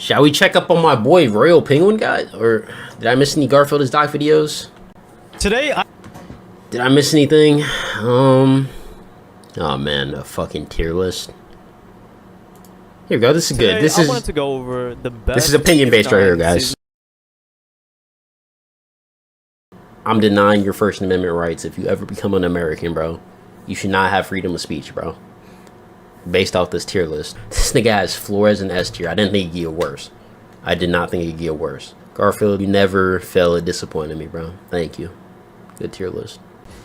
Shall we check up on my boy Royal Penguin guy? Or did I miss any Garfield is Doc videos? Did I miss anything? Oh man, a fucking tier list. Here we go. This is good. This I is wanted to go over the best. This is opinion based right here, guys. I'm denying your First Amendment rights. If you ever become an American, bro, you should not have freedom of speech, bro. Based off this tier list. This nigga has Flores and S tier. I didn't think it'd get worse. I did not think it'd get worse. Garfield, you never fail at disappointing me, bro. Thank you. Good tier list.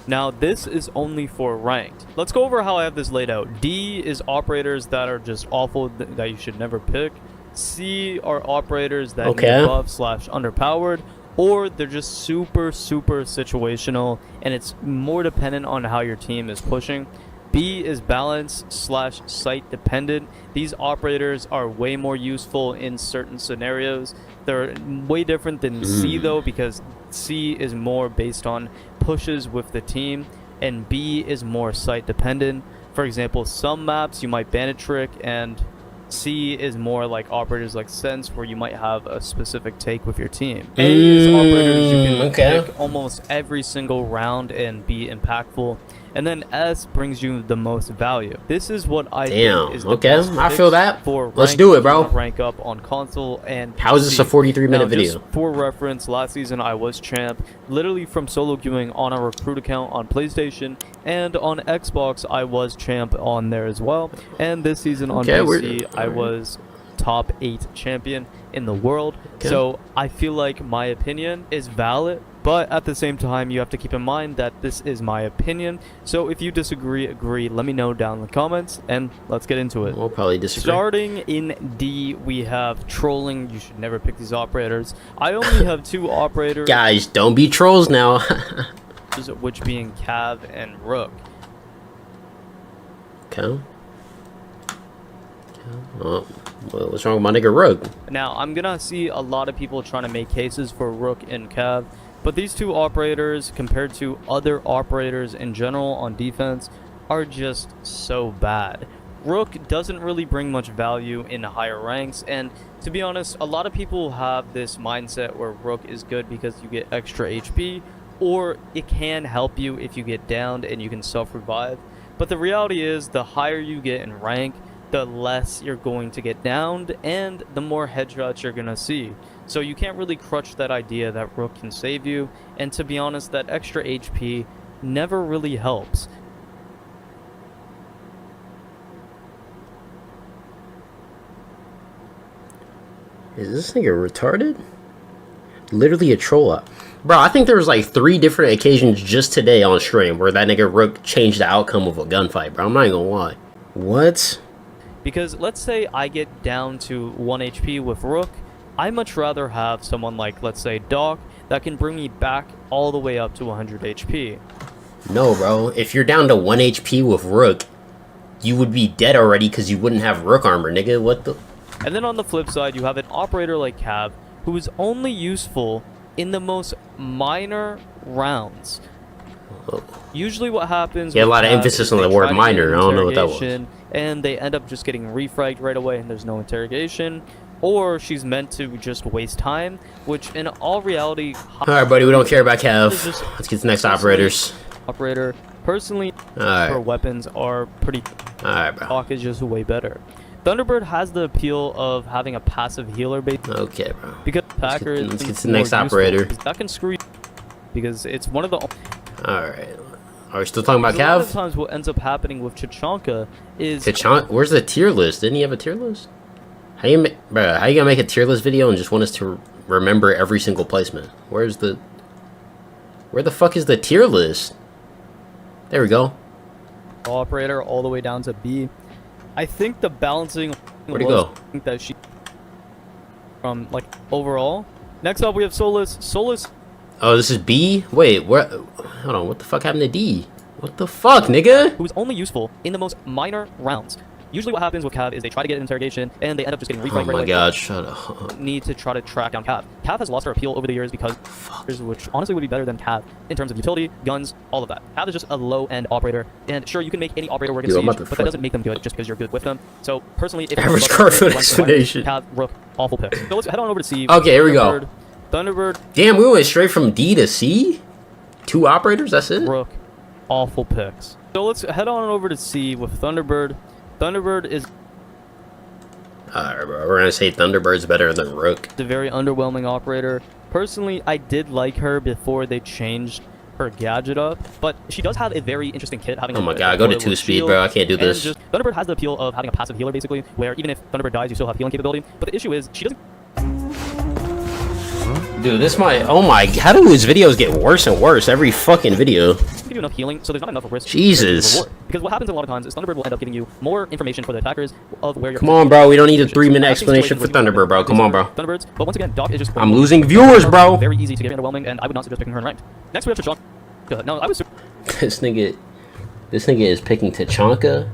Now, this is only for ranked. Let's go over how I have this laid out. D is operators that are just awful, that you should never pick. C are operators that need buff / underpowered, or they're just super situational, and it's more dependent on how your team is pushing. B is balance / site dependent. These operators are way more useful in certain scenarios. They're way different than C though, because C is more based on pushes with the team, and B is more site dependent. For example, some maps you might ban a trick, and C is more like operators like Sense, where you might have a specific take with your team. A is operators you can pick almost every single round and be impactful. And then S brings you the most value. This is what I think is the best I feel that. For let's do it, bro. Rank up on console and how is this a 43-minute video? Just for reference, last season I was champ, literally from solo queuing on a recruit account on PlayStation, and on Xbox I was champ on there as well. And this season on PC I was top 8 champion in the world. So I feel like my opinion is valid, but at the same time you have to keep in mind that this is my opinion. So if you disagree, agree, let me know down in the comments, and let's get into it. We'll probably disagree. Starting in D, we have trolling. You should never pick these operators. I only have 2 operators. Guys, don't be trolls now. Which being Cav and Rook. Okay. Well, what's wrong with my nigga Rook? Now, I'm gonna see a lot of people trying to make cases for Rook and Cav, but these 2 operators, compared to other operators in general on defense, are just so bad. Rook doesn't really bring much value in higher ranks, and to be honest, a lot of people have this mindset where Rook is good because you get extra HP, or it can help you if you get downed and you can self-revive. But the reality is, the higher you get in rank, the less you're going to get downed, and the more headshots you're gonna see. So you can't really crutch that idea that Rook can save you, and to be honest, that extra HP never really helps. Is this nigga retarded? Literally a troll. Bro, I think there was like 3 different occasions just today on stream where that nigga Rook changed the outcome of a gunfight, bro. I'm not even gonna lie. What? Because let's say I get down to 1 HP with Rook, I much rather have someone like, let's say, Doc, that can bring me back all the way up to 100 HP. No, bro. If you're down to 1 HP with Rook, you would be dead already because you wouldn't have Rook armor, nigga. What the? And then on the flip side, you have an operator like Cav, who is only useful in the most minor rounds. Usually what happens... Yeah, a lot of emphasis on the word minor. I don't know what that was. And they end up just getting refragged right away, and there's no interrogation. Or she's meant to just waste time, which in all reality... Alright, buddy, we don't care about Cav. Let's get to the next operators. Operator, personally, her weapons are pretty... Alright, bro. Hawk is just way better. Thunderbird has the appeal of having a passive healer base. Okay, bro. Because Packer is... Let's get to the next operator. That can screw you, because it's one of the... Alright. Are we still talking about Cav? A lot of times what ends up happening with Tachanka is... Where's the tier list? Didn't he have a tier list? How you gonna make a tier list video and just want us to remember every single placement? Where the fuck is the tier list? There we go. Operator all the way down to B. I think the balancing... Where'd he go? I think that she... From, like, overall. Next up, we have Solus. Solus... Oh, this is B? Wait, where... Hold on, what the fuck happened to D? What the fuck, nigga? Who's only useful in the most minor rounds. Usually what happens with Cav is they try to get an interrogation, and they end up just getting reframed Oh right my away. god, shut up. Need to try to track down Cav. Cav has lost her appeal over the years because, which honestly would be better than Cav in terms of utility, guns, all of that. Cav is just a low-end operator, and sure, you can make any operator work in Siege, but that doesn't make them good just because you're good with them. So personally, if average Garfield explanation. Cav, Rook, awful pick. So let's head on over to C. Okay, here we go. Thunderbird. Damn, we went straight from D to C? 2 operators, that's it? Rook, awful picks. So let's head on over to C with Thunderbird. Thunderbird is... Alright, bro. We're gonna say Thunderbird's better than Rook. The very underwhelming operator. Personally, I did like her before they changed her gadget up, but she does have a very interesting kit. Having oh my god, go to 2-speed, bro. I can't do this. Thunderbird has the appeal of having a passive healer, basically, where even if Thunderbird dies, you still have healing capability. But the issue is, she doesn't... Dude, this might... Oh my... How do his videos get worse and worse every fucking video? Give you enough healing, so there's not enough risk. Jesus. Because what happens a lot of times is Thunderbird will end up giving you more information for the attackers of where you're... Come on, bro. We don't need a 3-minute explanation for Thunderbird, bro. Come on, bro. Thunderbirds, but once again, Doc is just... I'm losing viewers, bro. Very easy to get underwhelming, and I would not suggest picking her in ranked. Next, we have Tachanka. No, I was... This nigga is picking Tachanka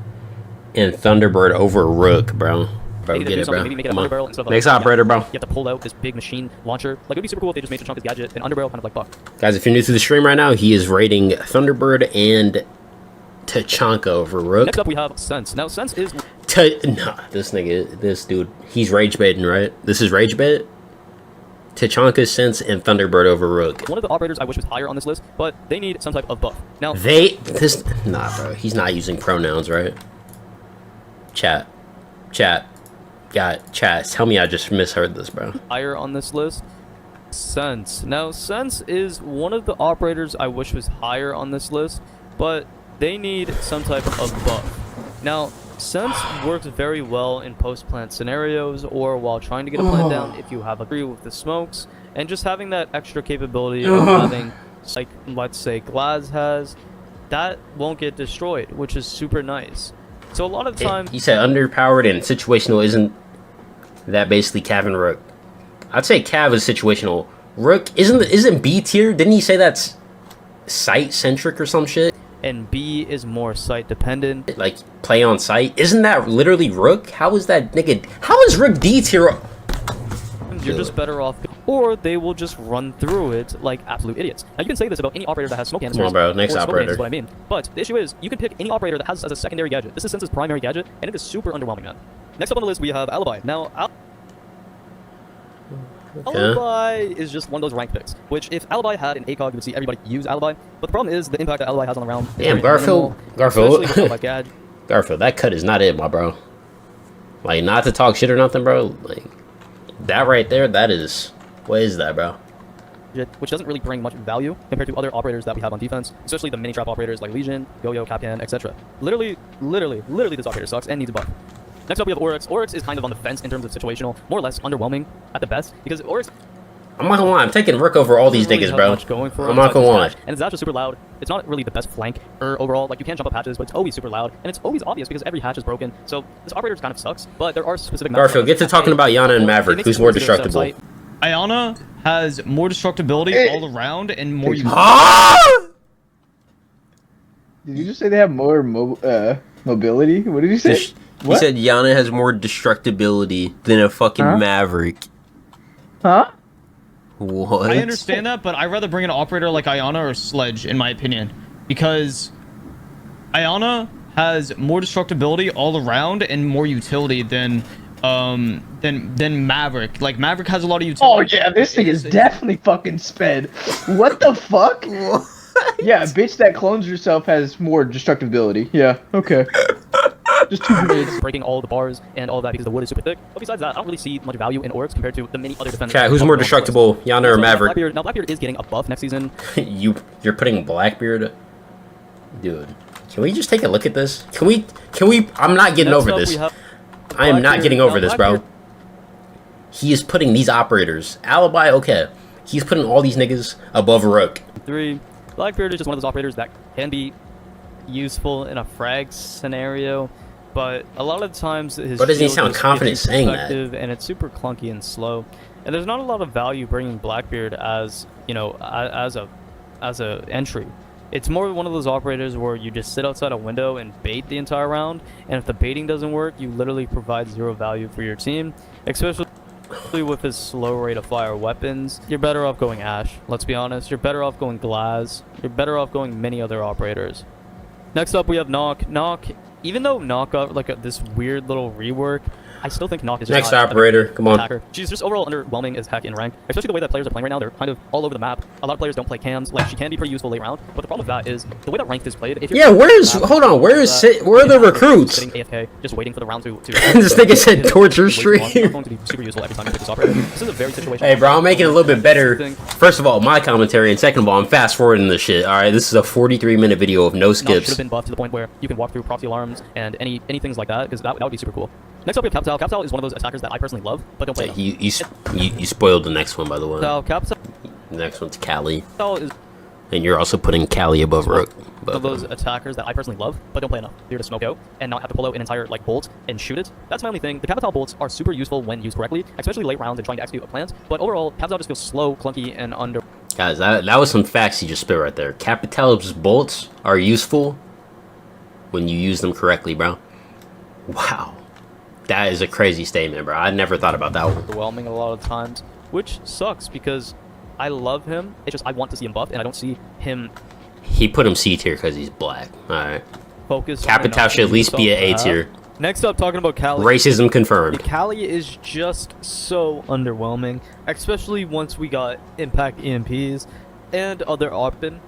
and Thunderbird over Rook, bro. Bro, get it, bro. Come on. Next operator, bro. You have to pull out this big machine launcher. Like, it'd be super cool if they just made Tachanka's gadget and Underbarrel kind of like buck. Guys, if you're new to the stream right now, he is rating Thunderbird and Tachanka over Rook. Next up, we have Sense. Now, Sense is... Nah, this dude, he's rage baiting, right? This is rage bait? Tachanka, Sense, and Thunderbird over Rook. One of the operators I wish was higher on this list, but they need some type of buff. Now... Nah, bro. He's not using pronouns, right? Chat. God, chat. Tell me I just misheard this, bro. Higher on this list. Sense. Now, Sense is one of the operators I wish was higher on this list, but they need some type of buff. Now, Sense works very well in post-plant scenarios or while trying to get a plant down if you have a agree with the smokes, and just having that extra capability of having, like, let's say Glaz has, that won't get destroyed, which is super nice. So a lot of times... You said underpowered and situational, isn't that basically Cav and Rook? I'd say Cav is situational. Rook, isn't B tier? Didn't he say that's sight-centric or some shit? And B is more sight-dependent. Like, play on sight? Isn't that literally Rook? How is that nigga... How is Rook D tier? You're just better off... Or they will just run through it like absolute idiots. Now, you can say this about any operator that has smoke canisters. Come on, bro. Next operator. Is what I mean. But the issue is, you can pick any operator that has as a secondary gadget. This is Sense's primary gadget, and it is super underwhelming, man. Next up on the list, we have Alibi. Now, Alibi is just one of those rank picks, which if Alibi had an ACOG, you would see everybody use Alibi. But the problem is the impact that Alibi has on the round. Damn, Garfield, that cut is not it, my bro. Like, not to talk shit or nothing, bro. Like, that right there, that is... What is that, bro? Which doesn't really bring much value compared to other operators that we have on defense, especially the mini trap operators like Legion, Yo-Yo, Capcan, etc. Literally, this operator sucks and needs a buff. Next up, we have Oryx. Oryx is kind of on the fence in terms of situational, more or less underwhelming at the best, because Oryx... I'm not gonna lie, I'm taking Rook over all these niggas, bro. I'm not gonna lie. And it's actually super loud. It's not really the best flank overall. Like, you can't jump up hatches, but it's always super loud, and it's always obvious because every hatch is broken. So this operator kind of sucks, but there are specific... Garfield, get to talking about Yana and Maverick. Who's more destructible? Iana has more destructibility all around and more... Did you just say they have more mobility? What did you say? He said Yana has more destructibility than a fucking Maverick. Huh? What? I understand that, but I'd rather bring an operator like Iana or Sledge, in my opinion. Because Iana has more destructibility all around and more utility than Maverick. Like, Maverick has a lot of utility. Oh yeah, this thing is definitely fucking sped. What the fuck? Yeah, a bitch that clones herself has more destructibility. Yeah, okay. Just 2 minutes. Breaking all the bars and all that because the wood is super thick. But besides that, I don't really see much value in Oryx compared to the many other defenders. Cat, who's more destructible, Yana or Maverick? Now Blackbeard is getting a buff next season. You're putting Blackbeard? Dude, can we just take a look at this? Can we? I'm not getting over this. I am not getting over this, bro. He is putting these operators. Alibi, okay. He's putting all these niggas above Rook. 3. Blackbeard is just one of those operators that can be useful in a frag scenario, but a lot of times his... But doesn't he sound confident saying that? And it's super clunky and slow. And there's not a lot of value bringing Blackbeard as, you know, as a entry. It's more one of those operators where you just sit outside a window and bait the entire round, and if the baiting doesn't work, you literally provide 0 value for your team, especially with his slow rate of fire weapons. You're better off going Ash, let's be honest. You're better off going Glaz. You're better off going many other operators. Next up, we have Knock. Knock, even though Knock got like this weird little rework, I still think Knock is next operator. Come on. Attacker. She's just overall underwhelming as heck in rank, especially the way that players are playing right now. They're kind of all over the map. A lot of players don't play cams. Like, she can be pretty useful late round, but the problem with that is the way that ranked is played. If Yeah, hold on, where are the recruits? Sitting AFK, just waiting for the round to This nigga said torture stream. It's going to be super useful every time you pick this operator. This is a very situational. Hey, bro, I'm making it a little bit better. First of all, my commentary, and second of all, I'm fast forwarding this shit. All right, this is a 43-minute video of no Knock should have skips. been buffed to the point where you can walk through proxy alarms and any things like that, because that would be super cool. Next up, we have Capital. Capital is one of those attackers that I personally love, but don't play enough. You spoiled the next one, by the way. So Capital The next one's Callie. is And you're also putting Callie above Rook. one of those attackers that I personally love, but don't play enough. You're to smoke out and not have to pull out an entire like bolt and shoot it. That's my only thing. The Capital bolts are super useful when used correctly, especially late rounds and trying to execute a plan. But overall, Capital just feels slow, clunky, and under. Guys, that was some facts you just spit right there. Capital's bolts are useful when you use them correctly, bro. Wow. That is a crazy statement, bro. I never thought about that one. Overwhelming a lot of times, which sucks because I love him. It's just I want to see him buffed, and I don't see him. He put him C tier because he's black. All right. Focus. Capital should at least be an A tier. Next up, talking about Callie. Racism confirmed. Callie is just so underwhelming, especially once we got Impact EMPs and other Optin.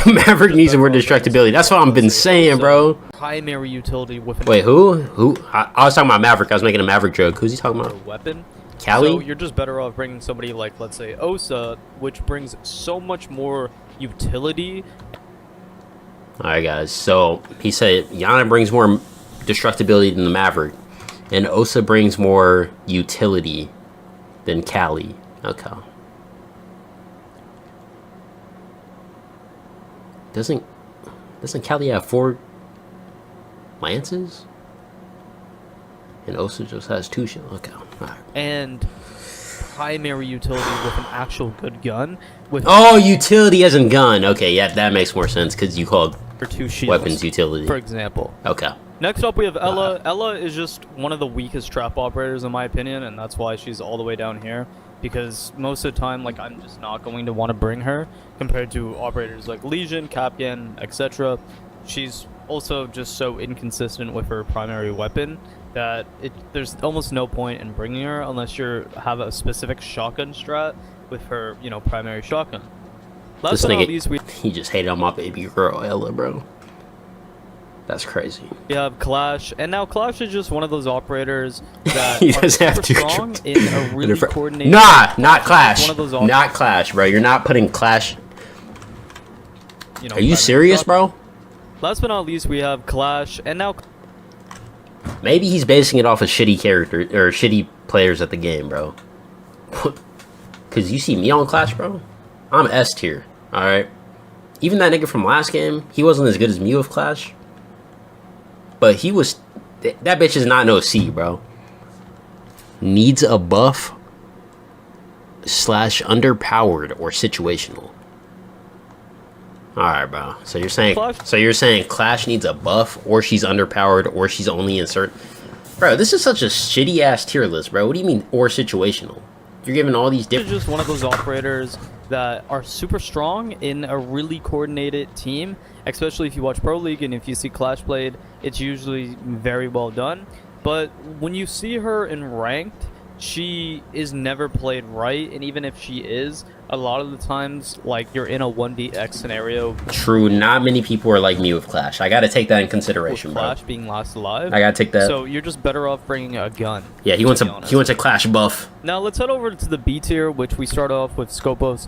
Maverick needs more destructibility. That's what I've been saying, bro. Primary utility with an Wait, who? I was talking about Maverick. I was making a Maverick joke. Who's he talking about? weapon. Callie? So you're just better off bringing somebody like, let's say, Osa, which brings so much more utility. Alright, guys. So he said Yana brings more destructibility than the Maverick, and Osa brings more utility than Callie. Okay. Doesn't Callie have 4 lances? And Osa just has 2 shields. Okay. Alright. And primary utility with an actual good gun. With utility as in gun. Okay, yeah, that makes more sense because you called 2 shields, weapons utility. for example. Okay. Next up, we have Ella. Ella is just one of the weakest trap operators in my opinion, and that's why she's all the way down here. Because most of the time, like, I'm just not going to want to bring her compared to operators like Legion, Capcan, etc. She's also just so inconsistent with her primary weapon that there's almost no point in bringing her unless you have a specific shotgun strat with her, primary shotgun. Last This but not nigga, least, he just hated on my baby girl, Ella, bro. That's crazy. we have Clash, and now Clash is just one of those operators that He are doesn't have super to strong in a really coordinated. Nah, not Clash. One of those Not Clash, bro. You're not putting Clash. Are you primary serious, shot. bro? Last but not least, we have Clash, and now Maybe he's basing it off of shitty character or shitty players at the game, bro. Cause you see me on Clash, bro. I'm S tier. All right. Even that nigga from last game, he wasn't as good as me with Clash. But he was. That bitch is not no C, bro. Needs a buff / underpowered or situational. Alright, bro. So you're saying Clash needs a buff, or she's underpowered, or she's only in certain. Bro, this is such a shitty ass tier list, bro. What do you mean or situational? You're giving all these different. just one of those operators that are super strong in a really coordinated team, especially if you watch Pro League and if you see Clash played, it's usually very well done. But when you see her in ranked, she is never played right, and even if she is, a lot of the times, like, you're in a 1vx scenario. True, not many people are like me with Clash. I gotta take that in consideration, bro. Clash being last alive. I gotta take that. So you're just better off bringing a gun. Yeah, he wants a Clash buff. Now let's head over to the B tier, which we start off with Scopos.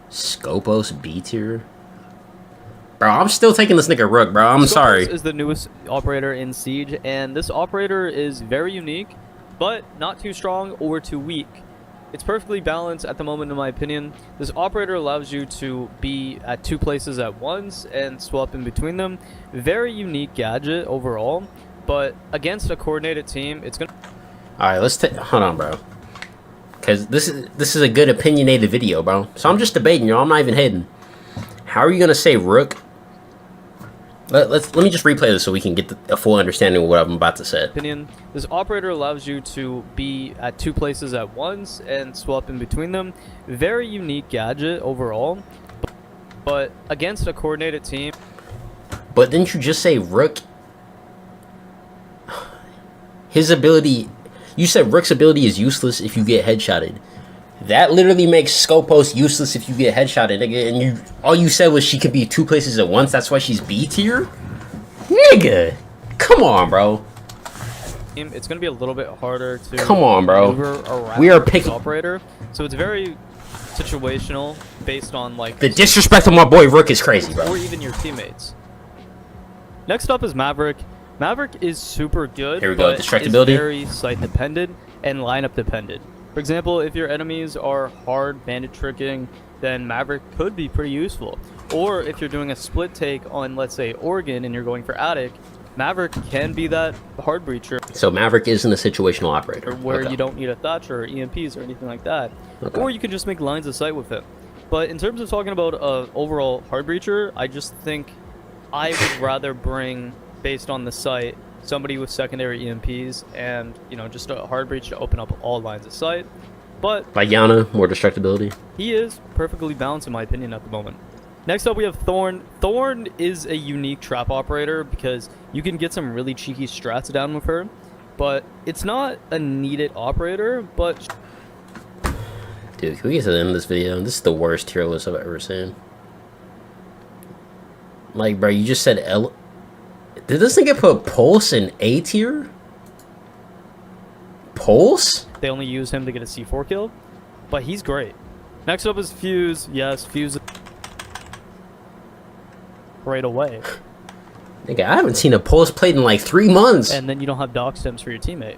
Scopos B tier? Bro, I'm still taking this nigga Rook, bro. I'm Scopos sorry. Is the newest operator in Siege, and this operator is very unique, but not too strong or too weak. It's perfectly balanced at the moment, in my opinion. This operator allows you to be at 2 places at once and swap in between them. Very unique gadget overall, but against a coordinated team, it's gonna. All right, let's hold on, bro. Cause this is a good opinionated video, bro. So I'm just debating, y'all. I'm not even hating. How are you gonna say Rook? Let me just replay this so we can get a full understanding of what I'm about to say. Opinion. This operator allows you to be at 2 places at once and swap in between them. Very unique gadget overall, but against a coordinated team. But didn't you just say Rook? His ability, you said Rook's ability is useless if you get headshotted. That literally makes Scopos useless if you get headshotted, nigga. And all you said was she could be 2 places at once. That's why she's B tier, nigga. Come on, bro. It's gonna be a little bit harder to come on, bro. We are picking operator, so it's very situational based on like the disrespect of my boy Rook is crazy, bro. Or even your teammates. Next up is Maverick. Maverick is super good. Here we go. But Destructibility. is very site dependent and lineup dependent. For example, if your enemies are hard bandit tricking, then Maverick could be pretty useful. Or if you're doing a split take on, let's say, Oregon and you're going for Attic, Maverick can be that hard breacher. So Maverick isn't a situational operator. Where you don't need a Thatcher or EMPs or anything like that. Okay. Or you can just make lines of sight with him. But in terms of talking about overall hard breacher, I just think I would rather bring, based on the site, somebody with secondary EMPs and, you know, just a hard breach to open up all lines of sight. But like Yana, more destructibility. He is perfectly balanced in my opinion at the moment. Next up we have Thorn. Thorn is a unique trap operator because you can get some really cheeky strats down with her, but it's not a needed operator, but dude, can we get to the end of this video? This is the worst tier list I've ever seen. Like, bro, you just said Did this nigga put Pulse in A tier? Pulse? They only use him to get a C4 kill, but he's great. Next up is Fuse. Yes, Fuse right away. Nigga, I haven't seen a Pulse played in like 3 months. And then you don't have dock stems for your teammate.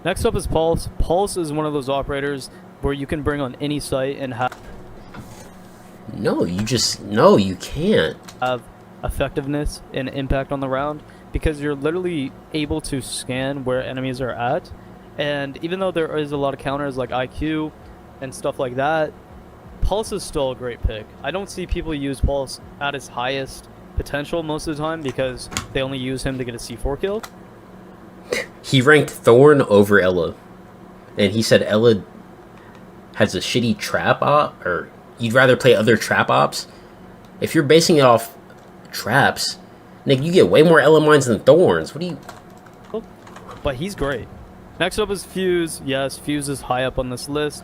Next up is Pulse. Pulse is one of those operators where you can bring on any site and have... No, you can't. Have effectiveness and impact on the round because you're literally able to scan where enemies are at, and even though there is a lot of counters like IQ and stuff like that, Pulse is still a great pick. I don't see people use Pulse at his highest potential most of the time because they only use him to get a C4 kill. He ranked Thorn over Ella, and he said Ella has a shitty trap op, or you'd rather play other trap ops. If you're basing it off traps, nigga, you get way more Ella mines than Thorns. What do you... But he's great. Next up is Fuse. Yes, Fuse is high up on this list.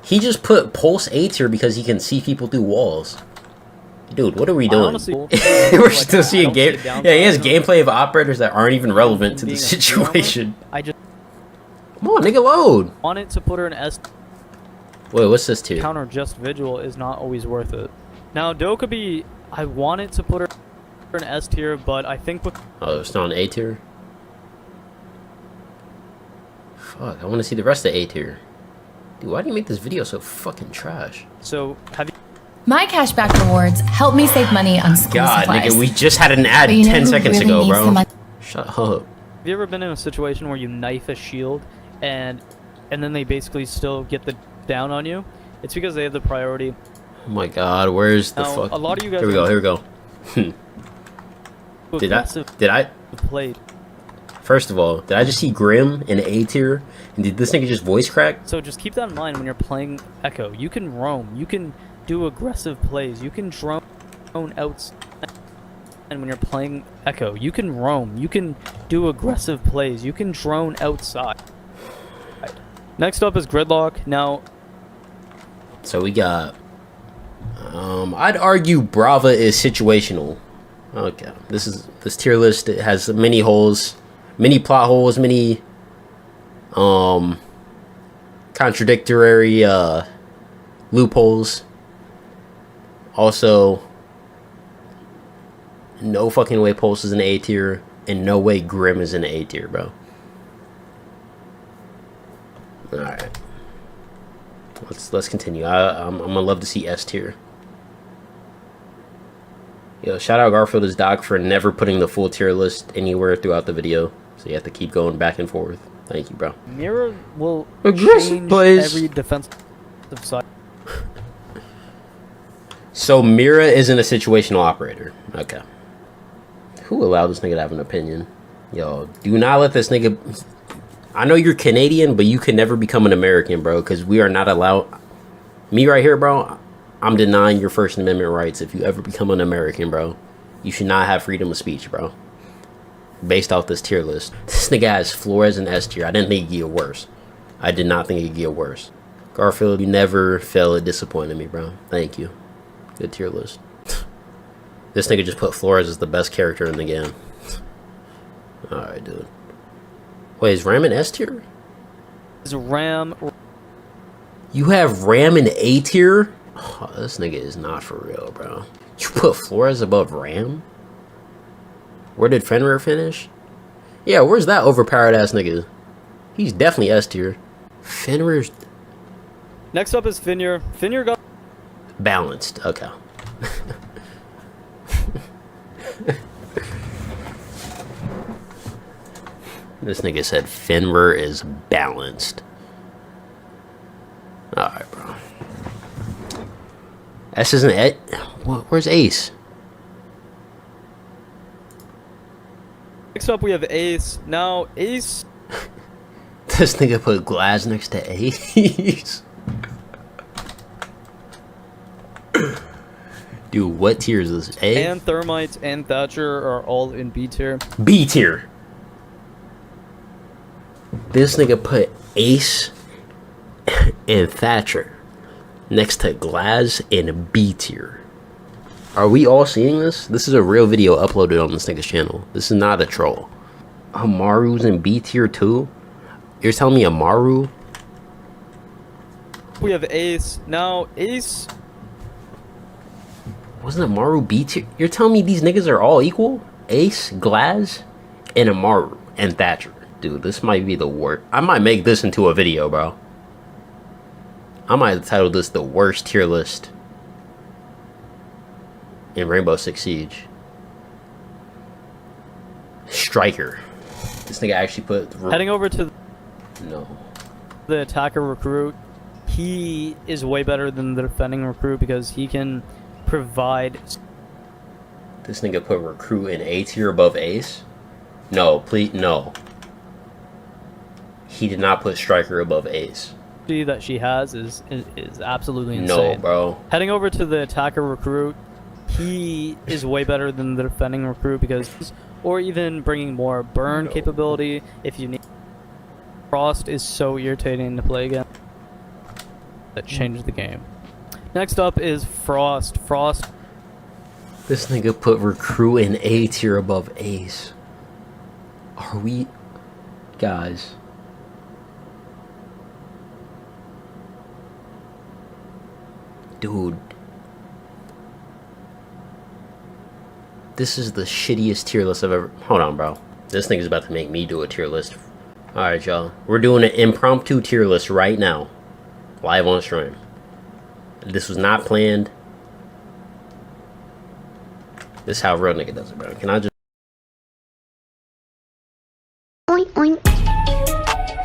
He just put Pulse A tier because he can see people through walls. Dude, what are we doing? Honestly, we're still seeing game. Yeah, he has gameplay of operators that aren't even relevant to the situation. I just come on, nigga, load. Wanted to put her in S. Wait, what's this tier? Counter just Vigil is not always worth it. Now, Do could be... I wanted to put her in S tier, but I think with... Oh, it's not an A tier? Fuck, I want to see the rest of A tier. Dude, why do you make this video so fucking trash? So, have you... My cashback rewards help me save money on school God, supplies. nigga, we just had an ad 10 seconds ago, bro. Shut up. Have you ever been in a situation where you knife a shield and then they basically still get the down on you? It's because they have the priority. Oh my god, where's the fuck? A lot of you guys... Here we go. Did I... Played. First of all, did I just see Grim in A tier? And did this nigga just voice crack? So just keep that in mind when you're playing Echo. You can roam. You can do aggressive plays. You can drone out. And when you're playing Echo, you can roam. You can do aggressive plays. You can drone outside. Next up is Gridlock. Now... So we got... I'd argue Brava is situational. Okay, this tier list, it has many holes, many plot holes, many contradictory loopholes. Also, no fucking way Pulse is in A tier, and no way Grim is in A tier, bro. All right, let's continue. I'm gonna love to see S tier. Yo, shout out Garfield's Doc for never putting the full tier list anywhere throughout the video. So you have to keep going back and forth. Thank you, bro. Mirror will aggressive change plays. Every defensive side. So Mira isn't a situational operator. Okay. Who allowed this nigga to have an opinion? Yo, do not let this nigga... I know you're Canadian, but you can never become an American, bro, because we are not allowed... Me right here, bro, I'm denying your First Amendment rights. If you ever become an American, bro, you should not have freedom of speech, bro. Based off this tier list. This nigga has Flores and S tier. I didn't think it'd get worse. I did not think it'd get worse. Garfield, you never fail at disappointing me, bro. Thank you. Good tier list. This nigga just put Flores as the best character in the game. Alright, dude. Wait, is Ram in S tier? Is Ram... You have Ram in A tier? Oh, this nigga is not for real, bro. You put Flores above Ram? Where did Fenrir finish? Yeah, where's that overpowered ass nigga? He's definitely S tier. Fenrir's... Next up is Fenrir. Fenrir got... Balanced, okay. This nigga said Fenrir is balanced. Alright, bro. S isn't it. Where's Ace? Next up we have Ace. Now, Ace... This nigga put Glass next to Ace. Dude, what tier is this? A? And Thermite and Thatcher are all in B tier. B tier. This nigga put Ace and Thatcher next to Glaz in B tier. Are we all seeing this? This is a real video uploaded on this nigga's channel. This is not a troll. Amaru's in B tier too? You're telling me Amaru? We have Ace. Now, Ace... Wasn't Amaru B tier? You're telling me these niggas are all equal? Ace, Glaz, and Amaru, and Thatcher. Dude, this might be the worst. I might make this into a video, bro. I might title this the worst tier list in Rainbow Six Siege. Striker. This nigga actually put... Heading over to No. the attacker recruit. He is way better than the defending recruit because he can provide... This nigga put recruit in A tier above Ace? No, please, no. He did not put striker above Ace. that she has is absolutely insane. No, bro. Heading over to the attacker recruit, he is way better than the defending recruit because, or even bringing more burn capability if you need. Frost is so irritating to play against. That changed the game. Next up is Frost. Frost. This nigga put recruit in A tier above Ace. Are we... Guys. Dude. This is the shittiest tier list I've ever... Hold on, bro. This nigga's about to make me do a tier list. Alright, y'all. We're doing an impromptu tier list right now. Live on stream. This was not planned. This is how a real nigga does it, bro. Can I just... Oink oink.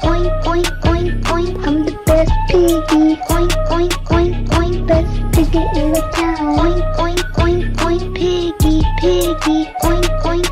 Oink oink oink oink. I'm the best piggy. Oink oink oink oink. Best piggy in the town. Oink oink oink oink. Piggy piggy. Oink oink